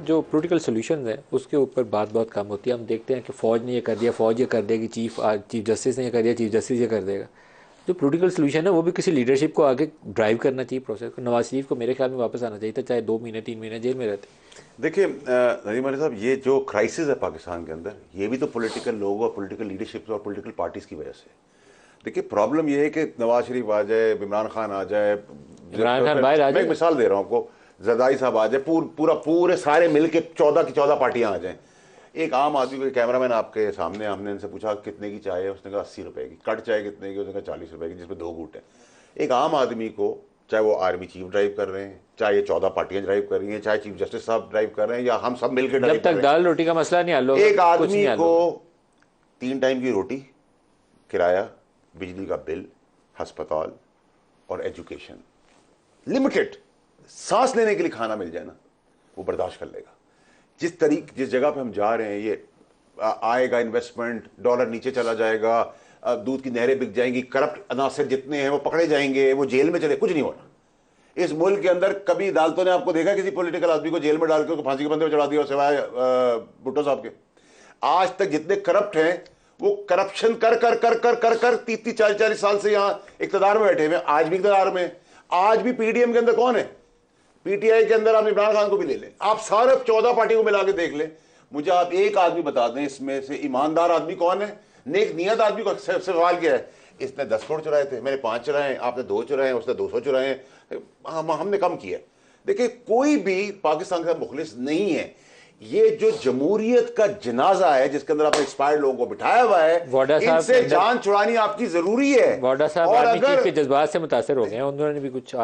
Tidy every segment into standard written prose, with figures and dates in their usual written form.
जो political solution है उसके ऊपर बात बहुत कम होती है। हम देखते हैं कि फ़ौज ने ये कर दिया, फ़ौज ये कर देगी, चीफ जस्टिस ने ये कर दिया, चीफ जस्टिस ये कर देगा। जो पोलिटिकल सोल्यूशन है वो भी किसी लीडरशिप को आगे ड्राइव करना चाहिए प्रोसेस को। नवाज शरीफ को मेरे ख्याल में वापस आना चाहिए था, चाहे 2 महीने 3 महीने जेल में रहते। देखिए नदीम अली साहब, ये जो क्राइसिस है पाकिस्तान के अंदर, ये भी तो पॉलिटिकल लोगों और पॉलिटिकल लीडरशिप और पॉलिटिकल पार्टीज की वजह से। देखिए प्रॉब्लम ये है कि नवाज शरीफ आ जाए, इमरान खान आ जाए, इमरान खान बाहर आ मैं एक जाए, मिसाल दे रहा हूँ आपको, जरदारी साहब आ जाए, पूरे सारे मिल के 14 की 14 पार्टियां आ जाएं। एक आम आदमी को, कैमरामैन आपके सामने, हमने इनसे पूछा कितने की चाय है, उसने कहा 80 रुपए की। कट चाय कितने की, उसने कहा 40 रुपए की, जिसमें 2 घूंट है। एक आम आदमी को, चाहे वो आर्मी चीफ ड्राइव कर रहे हैं, चाहे ये 14 पार्टियां ड्राइव कर रही हैं, चाहे चीफ जस्टिस साहब ड्राइव कर रहे हैं, या हम सब मिलकर ड्राइव जब कर तक रहे दाल रोटी का मसला नहीं हल होगा, हैं, एक कुछ आदमी नहीं हल को होगा। 3 टाइम की रोटी, किराया, बिजली का बिल, अस्पताल और एजुकेशन, लिमिटेड, सांस लेने के लिए खाना मिल जाए ना, वो बर्दाश्त कर लेगा। जिस जगह पे हम जा रहे हैं, ये आएगा इन्वेस्टमेंट, डॉलर नीचे चला जाएगा, दूध की नहरें बिक जाएंगी, करप्ट अनासर जितने हैं वो पकड़े जाएंगे, वो जेल में चले, कुछ नहीं होना। इस मुल्क के अंदर कभी अदालतों ने आपको देखा किसी पॉलिटिकल आदमी को जेल में डाल के उसको फांसी के बंदे पर चढ़ा दिया, सिवाय भुट्टो साहब के? आज तक जितने करप्ट हैं वो करप्शन कर कर कर कर कर कर 30-40 साल से यहां इक्तदार में बैठे हुए, आज भी इक्तदार में। आज भी पीडीएम के अंदर कौन है? पीटीआई के अंदर आप इमरान खान को भी ले लें, आप सारे 14 पार्टी को मिला के देख लें, मुझे आप एक आदमी बता दें इसमें से ईमानदार आदमी कौन है, नेक नियत आदमी को सवाल किया है। इसने 10 करोड़ चुराए थे, मैंने 5 चुराए, आपने 2 चुराए, उसने 200 चुराए, हमने कम किया। देखिए कोई भी पाकिस्तान का मुखलिस नहीं है। ये जो जमहूरियत का जनाजा है जिसके अंदर आपने एक्सपायर्ड लोगों को बिठाया हुआ है, इनसे जान छुड़ानी आपकी जरूरी है। वाडा साहब और आर्मी चीफ अगर के जज्बात से मुतासर हो गए हैं, उन्होंने भी कुछ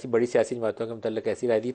बड़ी सियासी जमातों के मुताल्लिक ऐसी राय दी।